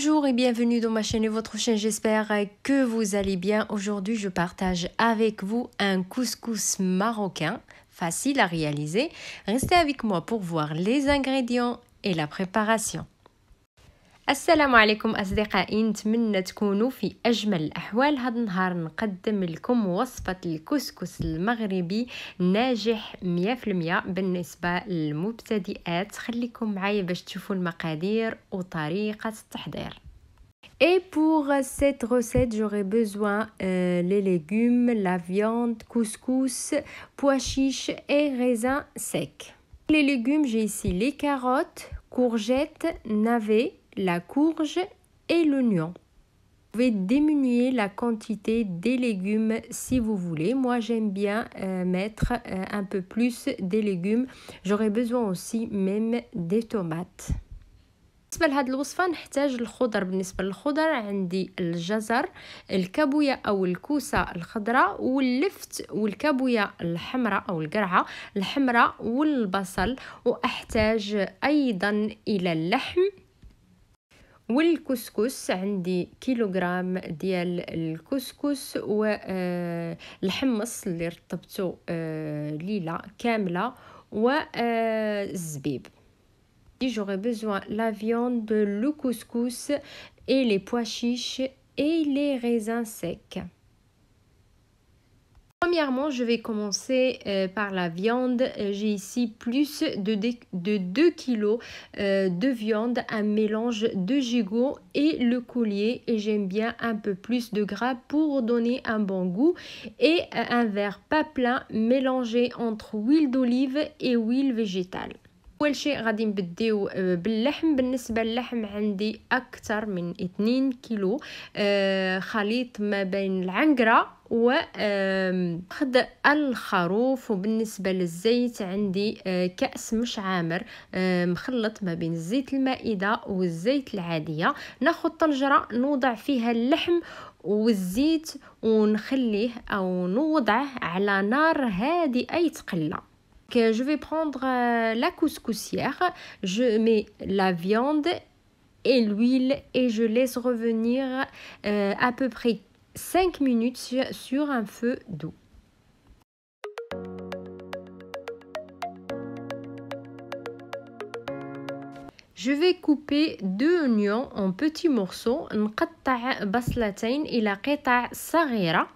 Bonjour et bienvenue dans ma chaîne et votre chaîne, j'espère que vous allez bien. Aujourd'hui, je partage avec vous un couscous marocain facile à réaliser. Restez avec moi pour voir les ingrédients et la préparation. السلام عليكم أصدقائي، نتمنى تكونوا في أجمل الأحوال. هذا النهار نقدم لكم وصفة الكسكس المغربي ناجح 100% بالنسبة للمبتدئات. خليكم معايا باش تشوفوا المقادير وطريقة التحضير. Et pour cette recette, j'aurai besoin les légumes, la viande, couscous, pois chiches et raisins secs. Les légumes, j'ai ici les carottes, courgettes, navets, la courge et l'oignon. Vous pouvez diminuer la quantité des légumes si vous voulez. Moi, j'aime bien mettre un peu plus des légumes. J'aurai besoin aussi même des tomates. بالنسبة لهاد الوصفة نحتاج الخضر. بالنسبة للخضر عندي الجزر، الكابوية أو الكوسة الخضراء واللفت والكابوية الحمراء أو القرعة الحمراء والبصل، وأحتاج أيضا إلى اللحم والكسكس. عندي كيلوغرام ديال الكسكس والحمص اللي رطبته ليلة كاملة والزبيب. J'aurai besoin la viande, le couscous et les pois chiches et les raisins secs. Premièrement, je vais commencer par la viande. J'ai ici plus de 2 kg de viande, un mélange de gigot et le coulier. Et j'aime bien un peu plus de gras pour donner un bon goût. Et un verre pas plein mélangé entre huile d'olive et huile végétale. أول شيء غادي نبديو باللحم. بالنسبة للحم عندي أكثر من 2 كيلو، خليط ما بين العنقرة وخد الخروف. وبالنسبة للزيت عندي كأس مشعامر مخلط ما بين الزيت المائدة والزيت العادية. ناخد طنجرة نوضع فيها اللحم والزيت ونخليه أو نوضعه على نار هادئة يتقلى. Je vais prendre la couscoussière, je mets la viande et l'huile et je laisse revenir à peu près 5 minutes sur un feu doux. Je vais couper 2 oignons en petits morceaux. نقطع بصلتين إلى قطع صغيرة.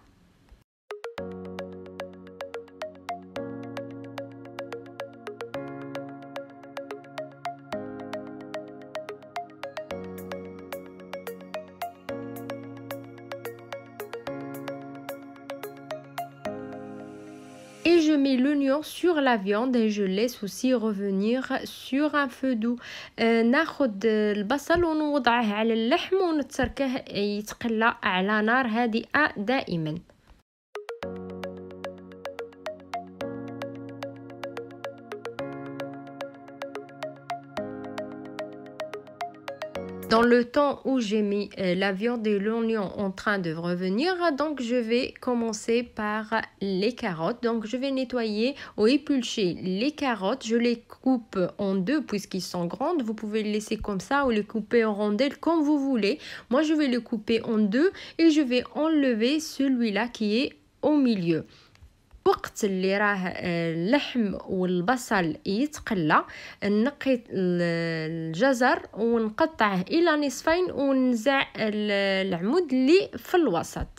Et je mets l'oignon sur la viande et je laisse aussi revenir sur un feu doux. ناخد البصل ونوضعه على اللحم ونتركه يتقلى على نار هادئة دائما. Dans le temps où j'ai mis la viande et l'oignon en train de revenir, donc je vais commencer par les carottes. Donc je vais nettoyer ou éplucher les carottes. Je les coupe en deux puisqu'ils sont grandes. Vous pouvez les laisser comme ça ou les couper en rondelles comme vous voulez. Moi je vais les couper en deux et je vais enlever celui-là qui est au milieu. وقت اللي راه اللحم والبصل يتقلى نقي الجزر ونقطعه الى نصفين وننزع العمود اللي في الوسط.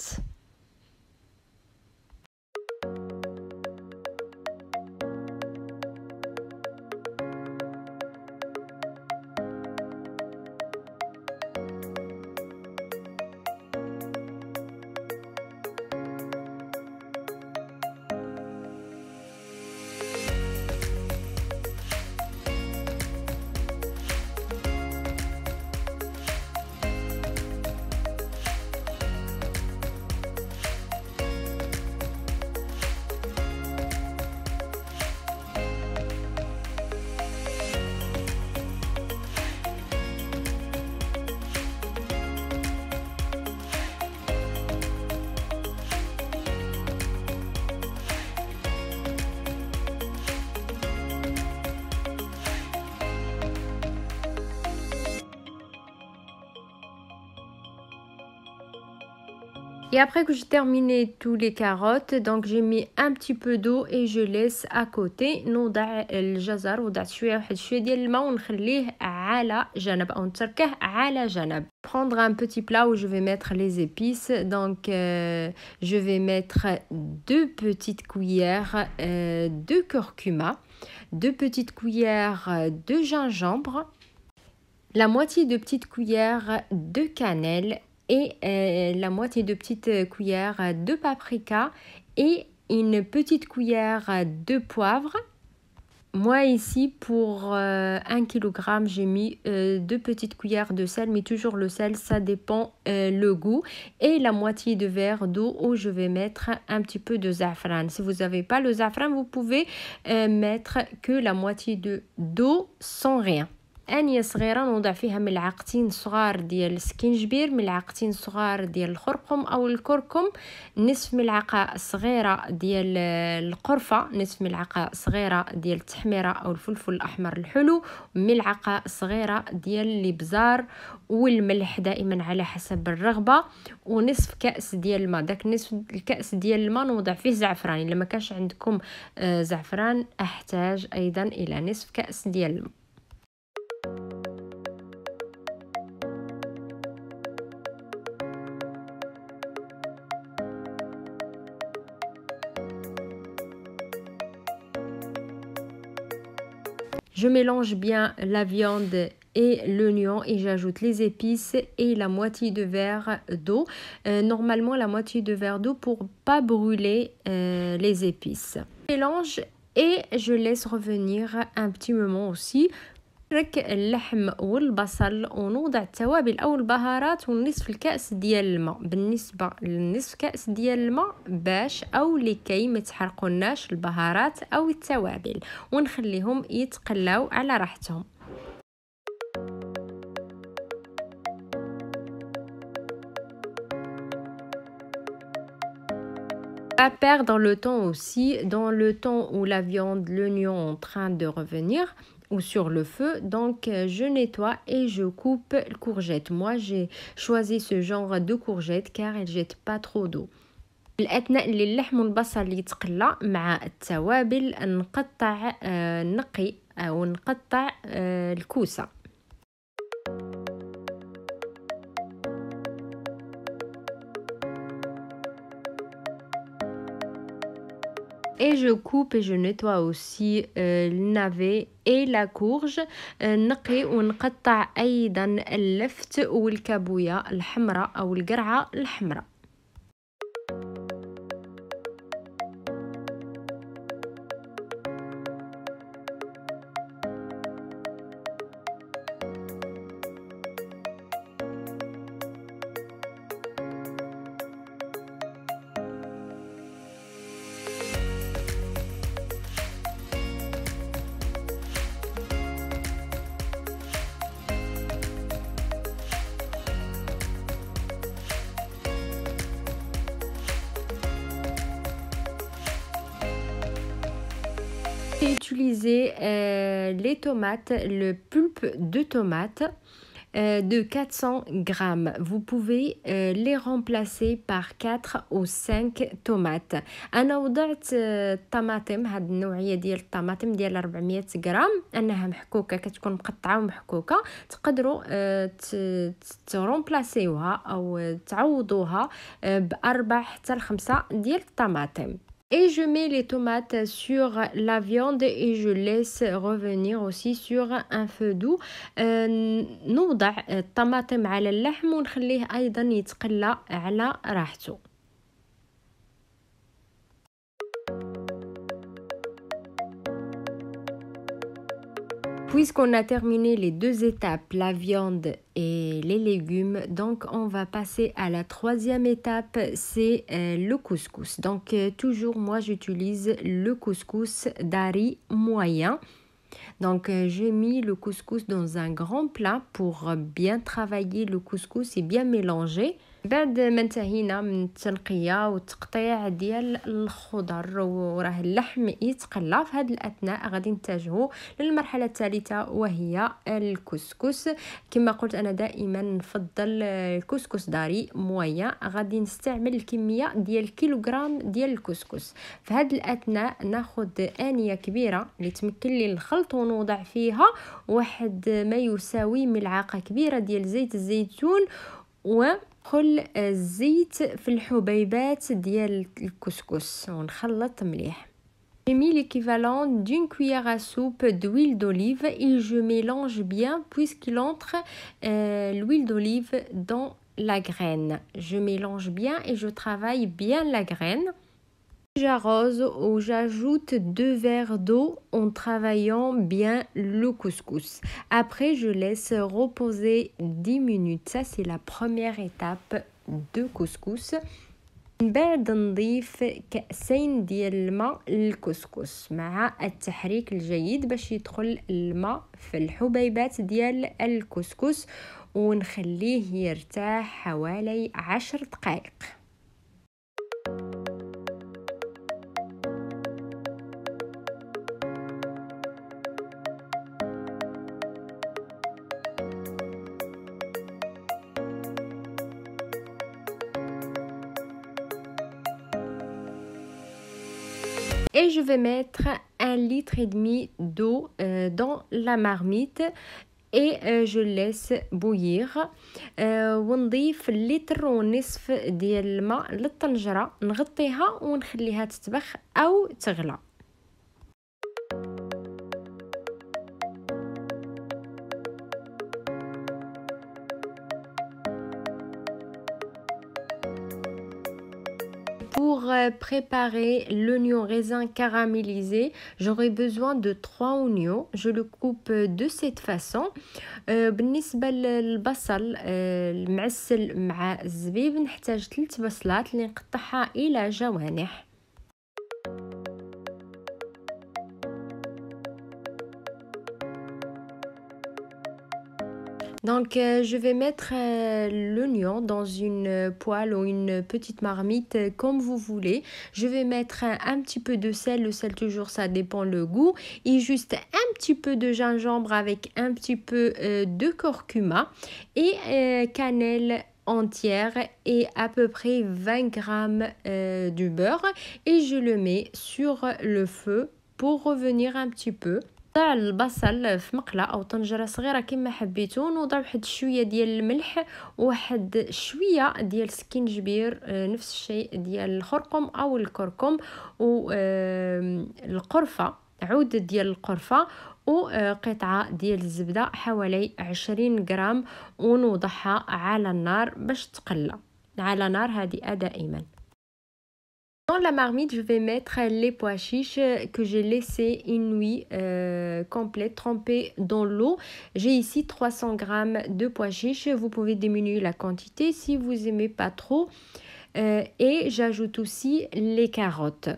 Et après que j'ai terminé tous les carottes, donc j'ai mis un petit peu d'eau et je laisse à côté. نوضع الجزر وضعت شويه واحد شويه ديال الماء ونخليه على جنب او نتركه على جنب. Prendre un petit plat où je vais mettre les épices. Donc je vais mettre 2 petites cuillères de curcuma, 2 petites cuillères de gingembre, la moitié de petite cuillère de cannelle et la moitié de petite cuillère de paprika et une petite cuillère de poivre. Moi ici pour 1 kg j'ai mis 2 petites cuillères de sel, mais toujours le sel ça dépend le goût, et la moitié de verre d'eau où je vais mettre un petit peu de zafran. Si vous n'avez pas le zafran, vous pouvez mettre que la moitié d'eau sans rien. آنية صغيرة نوضع فيها ملعقتين صغار ديال السكينجبير، ملعقتين صغار ديال الخرقم أو الكركم، نصف ملعقة صغيرة ديال القرفة، نصف ملعقة صغيرة ديال التحميرة أو الفلفل الأحمر الحلو، ملعقة صغيرة ديال الإبزار والملح دائما على حسب الرغبة، ونصف كأس ديال الماء. داك نصف الكأس ديال الماء نوضع فيه زعفران. إلا ما كانش عندكم زعفران أحتاج أيضا إلى نصف كأس ديال الماء. Je mélange bien la viande et l'oignon et j'ajoute les épices et la moitié de verre d'eau. Normalement la moitié de verre d'eau pour pas brûler les épices. Je mélange et je laisse revenir un petit moment aussi. نترك اللحم والبصل ونوضع التوابل او البهارات ونصف الكأس ديال الماء. بالنسبه للنصف كأس ديال الماء باش او لكي ما تحرقوناش البهارات او التوابل، ونخليهم يتقلاو على راحتهم. Pas perdre le temps aussi, dans le temps où la viande, l'oignon en train de revenir ou sur le feu, donc je nettoie et je coupe le courgette. Moi j'ai choisi ce genre de courgette car elle jette pas trop d'eau. الأثناء اللي اللحم والبصل يتقلى مع التوابل نقي أو نقطع الكوسة. Et je coupe et je nettoie aussi le navet et la courge. نقي ونقطع أيضا اللفت والكابوية الحمراء أو القرعة الحمراء. J'ai utilisé les tomates, le pulpe de tomates de 400 grammes. Vous pouvez les remplacer par 4 ou 5 tomates. أنا وضعت الطماطم، هاد النوعية ديال الطماطم ديال 400 غرام، أنها محكوكة كتكون مقطعة ومحكوكة. تقدروا ترومبلاسيوها أو تعوضوها ب4 حتى ل5 ديال الطماطم. Et je mets les tomates sur la viande et je laisse revenir aussi sur un feu doux. نوضع الطماطم على اللحم ونخليه أيضا يتقلى على راحته. Puisqu'on a terminé les 2 étapes, la viande et les légumes, donc on va passer à la 3e étape, c'est le couscous. Donc toujours moi j'utilise le couscous dari moyen. J'ai mis le couscous dans un grand plat pour bien travailler le couscous et bien mélanger. بعد ما انتهينا من التنقية والتقطيع ديال الخضر وراه اللحم يتقلى، في هذا الأثناء غادي نتجهوا للمرحلة الثالثة وهي الكسكس. كما قلت أنا دائما نفضل الكسكس داري مويا، غادي نستعمل الكمية ديال كيلوغرام ديال الكسكس. في هذا الأثناء ناخذ آنية كبيرة اللي تمكن لي الخلط ونوضع فيها واحد ما يساوي ملعقة كبيرة ديال زيت الزيتون وندخل الزيت في الحبيبات ديال الكسكس ونخلط مليح. J'ai mis l'équivalent d'une cuillère à soupe d'huile d'olive et je mélange bien puisqu'il entre l'huile d'olive dans la graine. Je mélange bien et je travaille bien la graine. J'arrose ou j'ajoute 2 verres d'eau en travaillant bien le couscous. Après, je laisse reposer 10 minutes. Ça, c'est la première étape de couscous. من بعد نضيف كأسين ديال الماء للكسكس مع التحريك الجيد باش يدخل الماء في الحبيبات ديال الكسكس ونخليه يرتاح حوالي 10 دقائق. Et je vais mettre 1,5 litre d'eau dans la marmite et je laisse bouillir. ونضيف 1.5 لتر ديال الماء للطنجرة، نغطيها ونخليها تتبخ أو تغلى. Pour préparer l'oignon raisin caramélisé, j'aurai besoin de 3 oignons. Je le coupe de cette façon. بالنسبة للبصل المعسل مع الزبيب نحتاج 3 بصلات اللي نقطعها إلى جوانح. Je vais mettre l'oignon dans une poêle ou une petite marmite comme vous voulez. Je vais mettre un petit peu de sel. Le sel, toujours, ça dépend le goût. Et juste un petit peu de gingembre avec un petit peu de curcuma et cannelle entière et à peu près 20 grammes du beurre. Et je le mets sur le feu pour revenir un petit peu. نضع البصل في مقله او طنجره صغيره كما حبيتو، نوضع واحد شويه ديال الملح وواحد شويه ديال سكينجبير، نفس الشيء ديال الخرقم او الكركم والقرفه، عود ديال القرفه وقطعه ديال الزبده حوالي 20 غرام ونوضعها على النار باش تقلى على نار هادئه دائما. Dans la marmite, je vais mettre les pois chiches que j'ai laissés une nuit complète trempés dans l'eau. J'ai ici 300 grammes de pois chiches. Vous pouvez diminuer la quantité si vous aimez pas trop. Et j'ajoute aussi les carottes.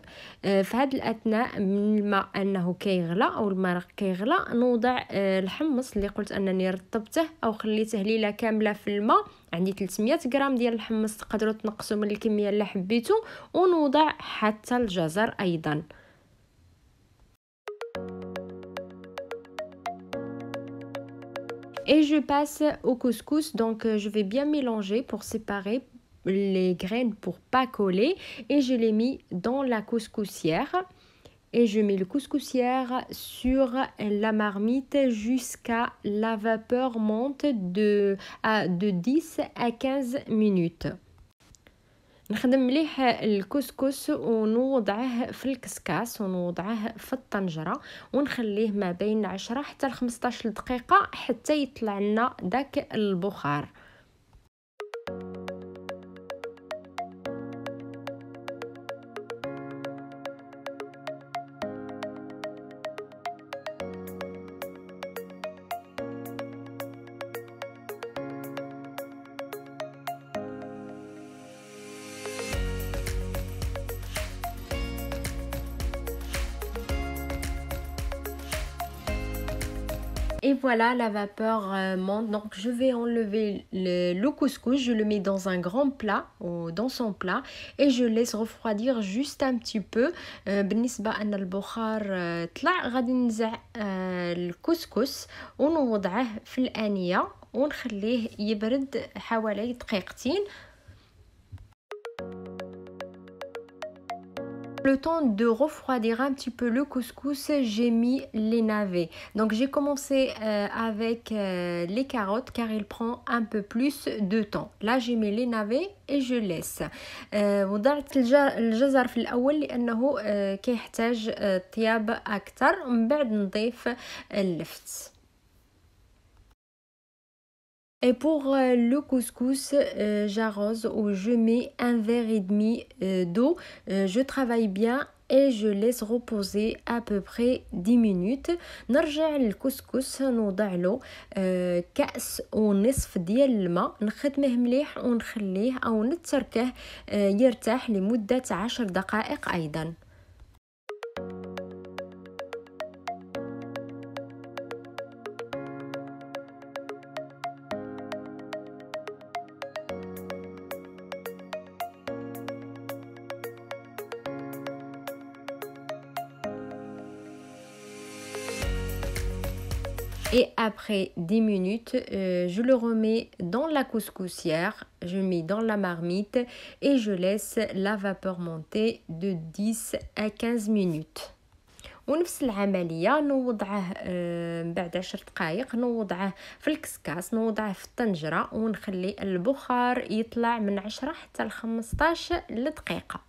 في هذا الأثناء من الماء أنه كيغلى أو المرق كيغلى نوضع الحمص اللي قلت أنني رطبته أو خليته ليلة كاملة في الماء. عندي 300 غرام ديال الحمص، تقدروا تنقصوا من الكمية اللي حبيتو، ونوضع حتى الجزر أيضا. Et je passe au couscous. Je vais bien mélanger pour séparer les graines pour pas coller et je les mis dans la couscoussière et je mets le couscoussière sur la marmite jusqu'à la vapeur monte de 10 à 15 minutes. نخدم مليح الكسكس ونوضعه في الكسكاس ونوضعه في الطنجرة ونخليه ما بين 10 حتى 15 دقيقة حتى يطلع لنا داك البخار. Et voilà, la vapeur monte. Donc, je vais enlever le couscous. Je le mets dans un grand plat, dans son plat. Et je laisse refroidir juste un petit peu. بالنسبة أن البخار طلع غادي ننزع الكسكس ونوضعه في الآنية ونخليه يبرد حوالي دقيقتين. Le temps de refroidir un petit peu le couscous, j'ai mis les navets. Donc j'ai commencé avec les carottes car il prend un peu plus de temps. Là j'ai mis les navets et je laisse. وضعت الجزر في الأول لأنه كيحتاج طياب أكتر. ومن بعد نضيف اللفت. Et pour le couscous, j'arrose ou je mets 1,5 verre d'eau. Je travaille bien et je laisse reposer à peu près 10 minutes. نرجع للكسكس نوضع له كأس ونصف ديال الماء نخدمه مليح ونخليه أو نتركه يرتاح لمدة 10 دقائق أيضا. Et après 10 minutes, je le remets dans la couscoussière, je mets dans la marmite et je laisse la vapeur monter de 10 à 15 minutes. ونفس العملية نوضعه بعد 10 دقائق نوضعه في الكسكاس نوضعه في الطنجرة ونخلي البخار يطلع من 10 حتى ل 15 دقيقة.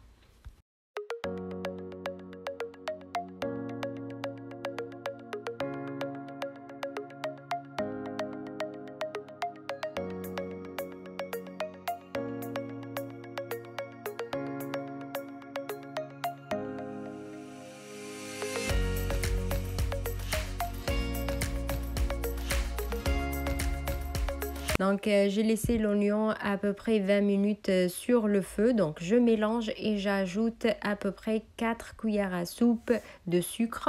Donc j'ai laissé l'oignon à peu près 20 minutes sur le feu. Donc je mélange et j'ajoute à peu près 4 cuillères à soupe de sucre,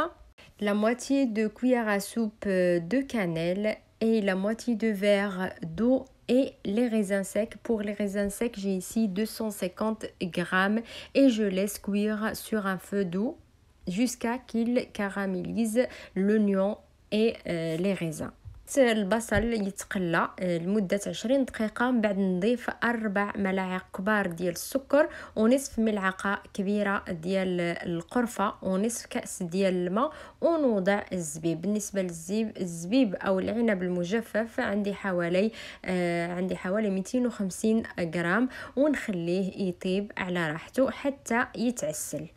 la moitié de cuillère à soupe de cannelle et la moitié de verre d'eau et les raisins secs. Pour les raisins secs, j'ai ici 250 grammes et je laisse cuire sur un feu doux jusqu'à qu'il caramélise l'oignon et les raisins. البصل يتقلى لمدة 20 دقيقة. من بعد نضيف 4 ملاعق كبار ديال السكر ونصف ملعقة كبيرة ديال القرفة ونصف كأس ديال الماء ونوضع الزبيب. بالنسبة للزبيب أو العنب المجفف عندي حوالي 250 غرام ونخليه يطيب على راحته حتى يتعسل.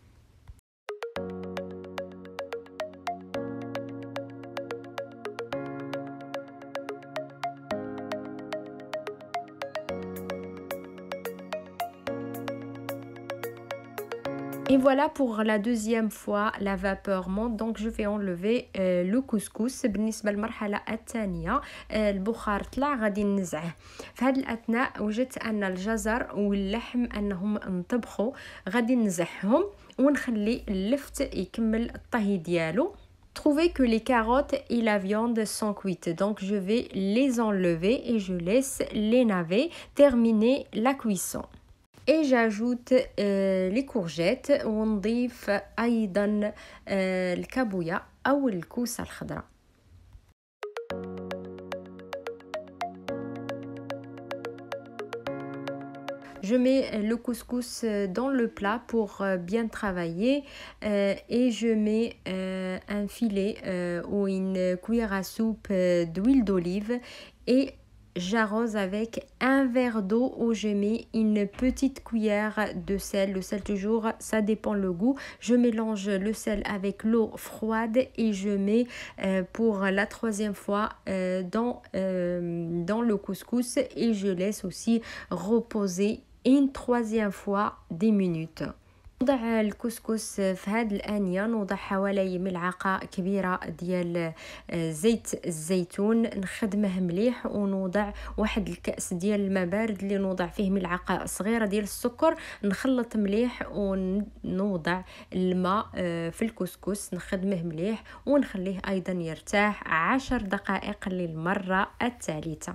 Et voilà pour la deuxième fois la vapeur monte. Donc je vais enlever le couscous. بالنسبة للمرحلة الثانية البخار طلع غادي ننزعه. في هذا الأثناء وجدت أن الجزر واللحم أنهم انطبخوا غادي ننزعهم ونخلي اللفت يكمل الطهي ديالو. Trouvez que les carottes et la viande sont cuites. Donc je vais les enlever et je laisse les navets terminer la cuisson. Et j'ajoute les courgettes ونضيف أيضا الكابويا أو الكوسة الخضراء. Je mets le couscous dans le plat pour bien travailler et je mets un filet ou une cuillère à soupe d'huile d'olive et j'arrose avec un verre d'eau où je mets une petite cuillère de sel. Le sel toujours, ça dépend le goût. Je mélange le sel avec l'eau froide et je mets pour la troisième fois dans le couscous et je laisse aussi reposer une troisième fois 10 minutes. نوضع الكسكس في هذه الآنية، نوضع حوالي ملعقة كبيرة ديال زيت الزيتون، نخدمه مليح، ونوضع واحد الكأس ديال الماء بارد اللي نوضع فيه ملعقة صغيرة ديال السكر، نخلط مليح ونوضع الماء في الكسكس، نخدمه مليح ونخليه أيضا يرتاح 10 دقائق للمرة الثالثة.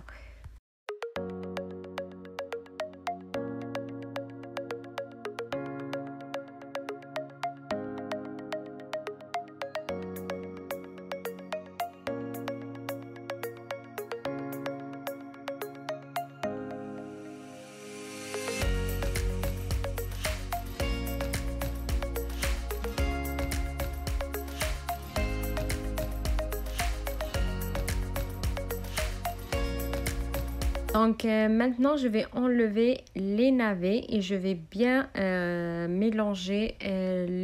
Donc maintenant je vais enlever les navets et je vais bien mélanger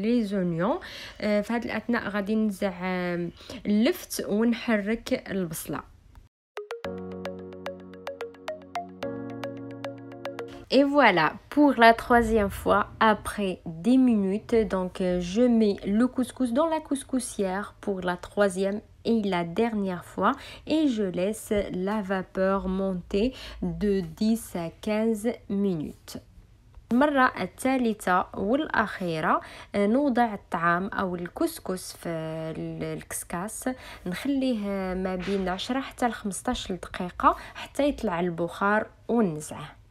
les oignons. في هذا الأثناء غادي ننزع اللفت ونحرك البصلة. Et voilà, pour la troisième fois, après 10 minutes, donc je mets le couscous dans la couscoussière pour la troisième et la dernière fois et je laisse la vapeur monter de 10 à 15 minutes. المرة الثالثة والأخيرة نوضع الطعام أو الكسكس في الكسكاس، نخليه ما بين 10 حتى 15 دقيقة حتى يطلع البخار وننزعه.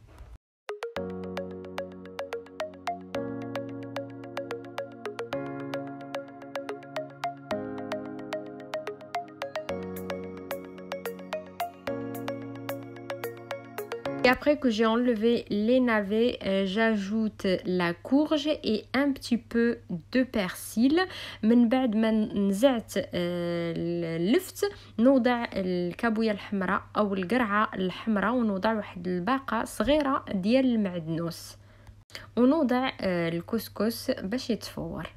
Et après que j'ai enlevé les navets, j'ajoute la courge et un petit peu de persil. من بعد ما نزعت اللفت نوضع الكابوية الحمراء أو القرعة الحمراء، ونوضع واحد الباقة صغيرة ديال المعدنوس، ونوضع الكسكس باش يتفور.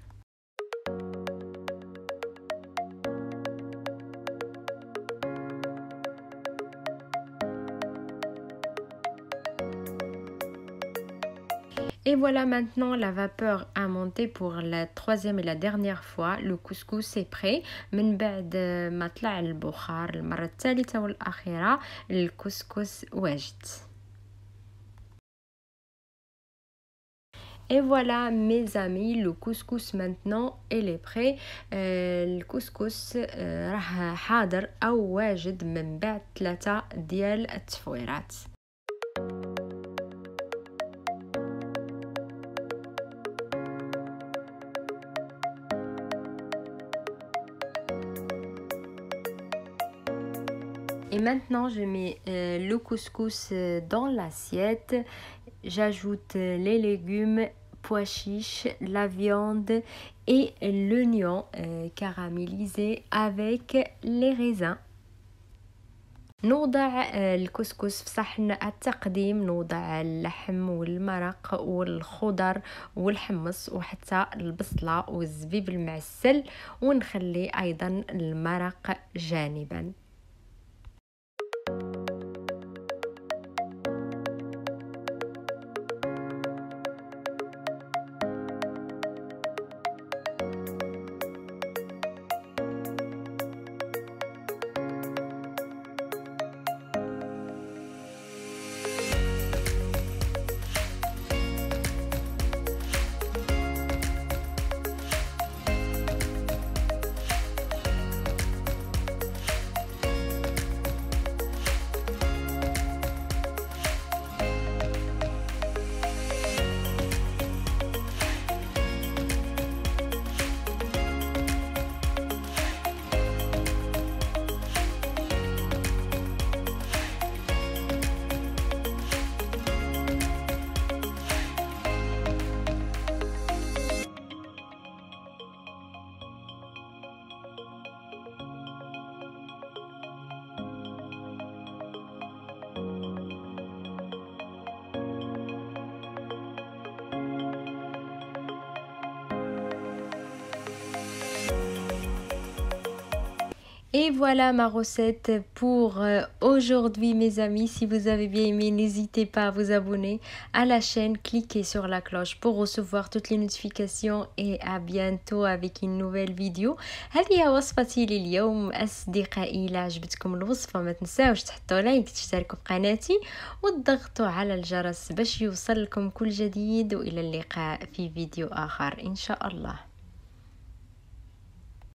Et voilà, maintenant la vapeur a monté pour la troisième et la dernière fois. Le couscous est prêt. من بعد ما طلع البخار المرة الثالثة والأخيرة الكسكس واجد. Et voilà mes amis, le couscous maintenant il est prêt. الكسكس راه حاضر أو واجد من بعد 3 ديال التفويرات. Et maintenant, je mets le couscous dans l'assiette. J'ajoute les légumes, pois chiches, la viande et l'oignon caramélisé avec les raisins. نوضع الكسكس في صحن التقديم، نوضع اللحم والمرق والخضر والحمص وحتى البصلة والزبيب المعسل، ونخلي أيضا المرق جانبا. Et voilà ma recette pour aujourd'hui mes amis. Si vous avez bien aimé, n'hésitez pas à vous abonner à la chaîne, cliquez sur la cloche pour recevoir toutes les notifications et à bientôt avec une nouvelle vidéo. هذه هي وصفتي لليوم أصدقائي. إذا عجبتكم الوصفة ما تنساوش تحطوا لايك، تشتركوا بقناتي وتضغطوا على الجرس باش يوصل لكم كل جديد، وإلى اللقاء في فيديو آخر إن شاء الله.